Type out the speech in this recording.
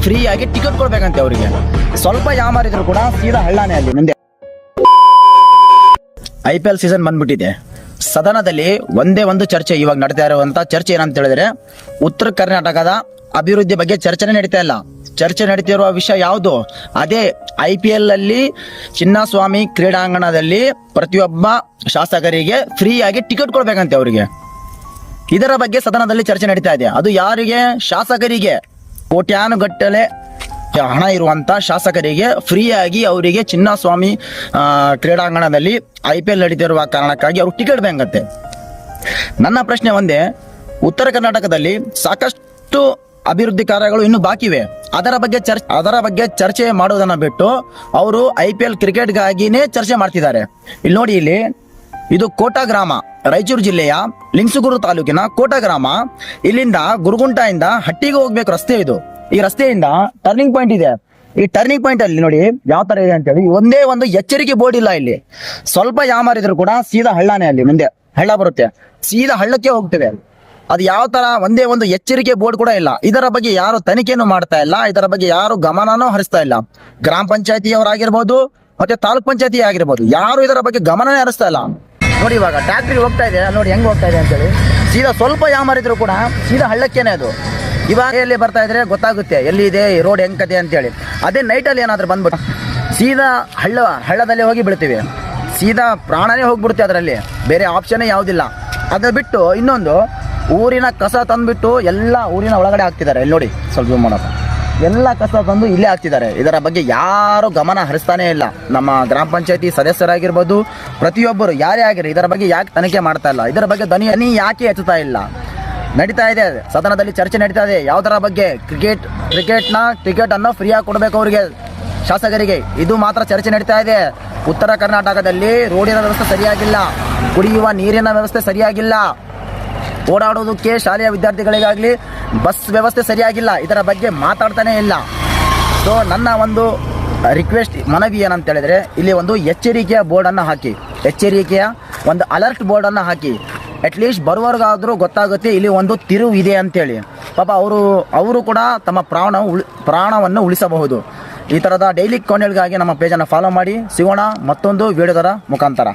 ಫ್ರೀಯಾಗಿ ಟಿಕೆಟ್ ಕೊಡ್ಬೇಕಂತೆ ಅವರಿಗೆ. ಸ್ವಲ್ಪ ಯಾಮಾರಿದ್ರು ಕೂಡ ಸೀದಾ ಹಳ್ಳಾನೆ ಅಲ್ಲಿ ಮುಂದೆ. IPL ಸೀಸನ್ ಬಂದ್ಬಿಟ್ಟಿದೆ. ಸದನದಲ್ಲಿ ಒಂದೇ ಒಂದು ಚರ್ಚೆ ಇವಾಗ ನಡೀತಾ ಇರುವಂತ ಚರ್ಚೆ ಏನಂತ ಹೇಳಿದ್ರೆ, ಉತ್ತರ ಕರ್ನಾಟಕದ ಅಭಿವೃದ್ಧಿ ಬಗ್ಗೆ ಚರ್ಚೆನೇ ನಡೀತಾ ಇಲ್ಲ. ಚರ್ಚೆ ನಡೀತಿರುವ ವಿಷಯ ಯಾವುದು? ಅದೇ IPL ಅಲ್ಲಿ ಚಿನ್ನಸ್ವಾಮಿ ಕ್ರೀಡಾಂಗಣದಲ್ಲಿ ಪ್ರತಿಯೊಬ್ಬ ಶಾಸಕರಿಗೆ ಫ್ರೀಯಾಗಿ ಟಿಕೆಟ್ ಕೊಡ್ಬೇಕಂತೆ ಅವರಿಗೆ. ಇದರ ಬಗ್ಗೆ ಸದನದಲ್ಲಿ ಚರ್ಚೆ ನಡೀತಾ ಇದೆ. ಅದು ಯಾರಿಗೆ? ಶಾಸಕರಿಗೆ. ಕೋಟ್ಯಾನುಗಟ್ಟಲೆ ಹಣ ಇರುವಂತ ಶಾಸಕರಿಗೆ ಫ್ರೀಯಾಗಿ ಅವರಿಗೆ ಚಿನ್ನಸ್ವಾಮಿ ಕ್ರೀಡಾಂಗಣದಲ್ಲಿ IPL ನಡೀತಿರುವ ಕಾರಣಕ್ಕಾಗಿ ಅವ್ರು ಟಿಕೆಟ್ ಬೇಕಂತೆ. ನನ್ನ ಪ್ರಶ್ನೆ ಒಂದೇ, ಉತ್ತರ ಕರ್ನಾಟಕದಲ್ಲಿ ಸಾಕಷ್ಟು ಅಭಿವೃದ್ಧಿ ಕಾರ್ಯಗಳು ಇನ್ನೂ ಬಾಕಿವೆ. ಅದರ ಬಗ್ಗೆ ಚರ್ಚೆ ಮಾಡೋದನ್ನ ಬಿಟ್ಟು ಅವರು IPL ಕ್ರಿಕೆಟ್ಗಾಗಿನೇ ಚರ್ಚೆ ಮಾಡ್ತಿದ್ದಾರೆ. ಇಲ್ಲಿ ನೋಡಿ, ಇದು ಕೋಟಾ ಗ್ರಾಮ, ರಾಯಚೂರು ಜಿಲ್ಲೆಯ ಲಿಂಗಸೂಗೂರು ತಾಲೂಕಿನ ಕೋಟಾ ಗ್ರಾಮ. ಇಲ್ಲಿಂದ ಗುರುಗುಂಟದಿಂದ ಹಟ್ಟಿಗೆ ಹೋಗ್ಬೇಕು ರಸ್ತೆ ಇದು. ಈ ರಸ್ತೆಯಿಂದ ಟರ್ನಿಂಗ್ ಪಾಯಿಂಟ್ ಇದೆ. ಈ ಟರ್ನಿಂಗ್ ಪಾಯಿಂಟ್ ಅಲ್ಲಿ ನೋಡಿ ಯಾವ ತರ ಇದೆ ಅಂತ ಹೇಳಿ, ಒಂದೇ ಒಂದು ಎಚ್ಚರಿಕೆ ಬೋರ್ಡ್ ಇಲ್ಲ ಇಲ್ಲಿ. ಸ್ವಲ್ಪ ಯಾಮಾರಿದ್ರು ಕೂಡ ಸೀದಾ ಹಳ್ಳಾನೆ, ಅಲ್ಲಿ ಮುಂದೆ ಹಳ್ಳ ಬರುತ್ತೆ, ಸೀದಾ ಹಳ್ಳಕ್ಕೆ ಹೋಗ್ತೇವೆ. ಅದು ಯಾವ ತರ ಒಂದೇ ಒಂದು ಎಚ್ಚರಿಕೆ ಬೋರ್ಡ್ ಕೂಡ ಇಲ್ಲ. ಇದರ ಬಗ್ಗೆ ಯಾರು ತನಿಖೆನೂ ಮಾಡ್ತಾ ಇಲ್ಲ, ಇದರ ಬಗ್ಗೆ ಯಾರು ಗಮನನೂ ಹರಿಸ್ತಾ ಇಲ್ಲ. ಗ್ರಾಮ ಪಂಚಾಯತಿಯವರಾಗಿರ್ಬೋದು ಮತ್ತೆ ತಾಲೂಕ್ ಪಂಚಾಯತಿ ಆಗಿರ್ಬೋದು, ಯಾರು ಇದರ ಬಗ್ಗೆ ಗಮನನೇ ಹರಿಸ್ತಾ ಇಲ್ಲ. ನೋಡಿ ಇವಾಗ ಟ್ಯಾಕ್ಟ್ರಿ ಹೋಗ್ತಾ ಇದೆ, ನೋಡಿ ಹೆಂಗ್ ಹೋಗ್ತಾ ಇದೆ ಅಂತೇಳಿ. ಸೀದಾ ಸ್ವಲ್ಪ ಯಾಮಾರಿದ್ರು ಕೂಡ ಸೀದಾ ಹಳ್ಳಕ್ಕೇನೆ ಅದು. ಇವಾಗ ಎಲ್ಲಿ ಬರ್ತಾ ಇದ್ರೆ ಗೊತ್ತಾಗುತ್ತೆ ಎಲ್ಲಿ ಇದೆ ರೋಡ್ ಹೆಂಗ್ ಕತೆ ಅಂತೇಳಿ. ಅದೇ ನೈಟಲ್ಲಿ ಏನಾದ್ರು ಬಂದ್ಬಿಟ್ಟು ಸೀದಾ ಹಳ್ಳದಲ್ಲಿ ಹೋಗಿ ಬೀಳ್ತೀವಿ, ಸೀದಾ ಪ್ರಾಣನೇ ಹೋಗ್ಬಿಡುತ್ತೆ ಅದರಲ್ಲಿ, ಬೇರೆ ಆಪ್ಷನ್ನೇ ಯಾವುದಿಲ್ಲ. ಅದನ್ನ ಬಿಟ್ಟು ಇನ್ನೊಂದು, ಊರಿನ ಕಸ ತಂದ್ಬಿಟ್ಟು ಎಲ್ಲ ಊರಿನ ಒಳಗಡೆ ಹಾಕ್ತಿದ್ದಾರೆ. ಇಲ್ಲಿ ನೋಡಿ, ಸ್ವಲ್ಪ ಜೂಮ್ ಮಾಡೋದು, ಎಲ್ಲ ಕಸ ತಂದು ಇಲ್ಲೇ ಹಾಕ್ತಿದ್ದಾರೆ. ಇದರ ಬಗ್ಗೆ ಯಾರು ಗಮನ ಹರಿಸ್ತಾನೆ ಇಲ್ಲ. ನಮ್ಮ ಗ್ರಾಮ ಪಂಚಾಯತಿ ಸದಸ್ಯರಾಗಿರ್ಬೋದು, ಪ್ರತಿಯೊಬ್ಬರು ಯಾರೇ ಆಗಿರಿ, ಇದರ ಬಗ್ಗೆ ಯಾಕೆ ತನಿಖೆ ಮಾಡ್ತಾ ಇಲ್ಲ? ಇದರ ಬಗ್ಗೆ ಧ್ವನಿ ಯಾಕೆ ಎತ್ತುತ್ತಾ ಇಲ್ಲ? ನಡೀತಾ ಇದೆ ಸದನದಲ್ಲಿ ಚರ್ಚೆ ನಡೀತಾ ಇದೆ. ಯಾವುದರ ಬಗ್ಗೆ? ಕ್ರಿಕೆಟ್ ಅನ್ನು ಫ್ರೀಯಾಗಿ ಕೊಡಬೇಕು ಅವರಿಗೆ, ಶಾಸಕರಿಗೆ. ಇದು ಮಾತ್ರ ಚರ್ಚೆ ನಡೀತಾ ಇದೆ. ಉತ್ತರ ಕರ್ನಾಟಕದಲ್ಲಿ ರೋಡಿನ ವ್ಯವಸ್ಥೆ ಸರಿಯಾಗಿಲ್ಲ, ಕುಡಿಯುವ ನೀರಿನ ವ್ಯವಸ್ಥೆ ಸರಿಯಾಗಿಲ್ಲ, ಓಡಾಡೋದಕ್ಕೆ ಶಾಲೆಯ ವಿದ್ಯಾರ್ಥಿಗಳಿಗಾಗಲಿ ಬಸ್ ವ್ಯವಸ್ಥೆ ಸರಿಯಾಗಿಲ್ಲ. ಇದರ ಬಗ್ಗೆ ಮಾತಾಡ್ತಾನೆ ಇಲ್ಲ. ಸೊ ನನ್ನ ಒಂದು ರಿಕ್ವೆಸ್ಟ್, ಮನವಿ ಏನಂತ ಹೇಳಿದ್ರೆ, ಇಲ್ಲಿ ಒಂದು ಎಚ್ಚರಿಕೆಯ ಬೋರ್ಡನ್ನು ಹಾಕಿ, ಎಚ್ಚರಿಕೆಯ ಒಂದು ಅಲರ್ಟ್ ಬೋರ್ಡನ್ನು ಹಾಕಿ. ಅಟ್ಲೀಸ್ಟ್ ಬರುವವರೆಗಾದರೂ ಗೊತ್ತಾಗುತ್ತೆ ಇಲ್ಲಿ ಒಂದು ತಿರುವು ಇದೆ ಅಂತೇಳಿ. ಪಾಪ ಅವರು ಕೂಡ ತಮ್ಮ ಪ್ರಾಣವನ್ನು ಉಳಿಸಬಹುದು. ಈ ಥರದ ಡೈಲಿ ಕಾಂಟೆಂಟ್ಗಾಗಿ ನಮ್ಮ ಪೇಜನ್ನು ಫಾಲೋ ಮಾಡಿ. ಸಿಗೋಣ ಮತ್ತೊಂದು ವಿಡಿಯೋದರ ಮುಖಾಂತರ.